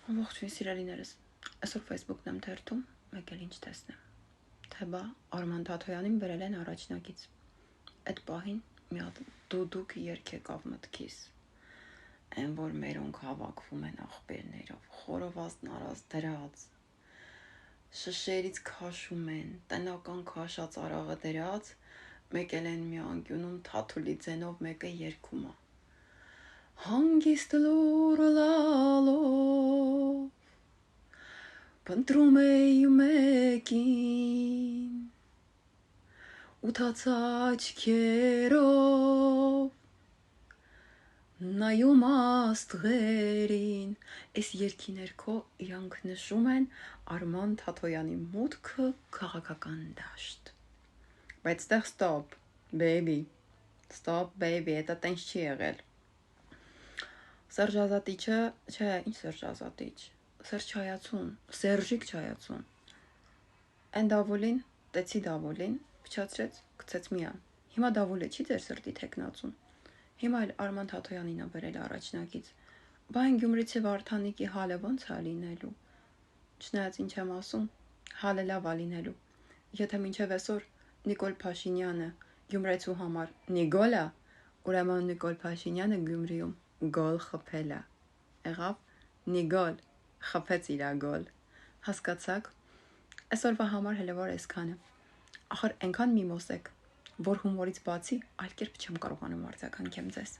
Ողջույն սիրելիներս, այսօր Facebook-ն եմ թերթում, մեկ էլ ինչ տեսնեմ, թե բա Արման Թաթոյանին բերել են առաջնակից, այդ պահին մի հատ դուդուկ երգ եկավ մտքիս, այն որ մերոնք հավաքվում են աղբերներով, խորովածն արած դրած, շշերից քաշում են, տնական քաշած արաղը դրած, մեկ էլ են մի անկյունում Թաթուլի ձենով մեկը երգում է. Հանգիստ լուր լալով փնտրում էի մեկին ութաց աչքերով նայում աստղերին այս երգի ներքո իրանք նշում են Արման Թաթոյանի մուտքը քաղաքական դաշտ բայց ստեղ stop baby это տենց չի եղել Սերժ Ազատիչը, չէ, ինչ Սերժ Ազատիչ, Սերժիկ Չայացուն, այն դավոլին, տեցի դավոլին, փչացրեց, գցեց միան, հիմա դավոլը չի ձեր սրտի թեկնածուն, հիմա էլ Արման Թաթոյանին է բերել առաջնակից, բա այն Գյումրիցի Վարդանիկի հալը ոնց է լինելու, չնայած ինչ եմ ասում, հալը լավ է լինելու, եթե մինչև այսօր Նիկոլ Փաշինյանը Գյումրեցու համար Նիգոլ է, ուրեմն Նիկոլ Փաշինյանը Գյումրիում գոլ խփել է, եղավ Նիգոլ, խփեց իրա գոլ, հասկացաք, այսօրվա համար հելևոր այսքանը, ախր ենքան միմոս եք, որ հումորից բացի այլ կերպ չեմ կարողանում արձագանքեմ ձեզ։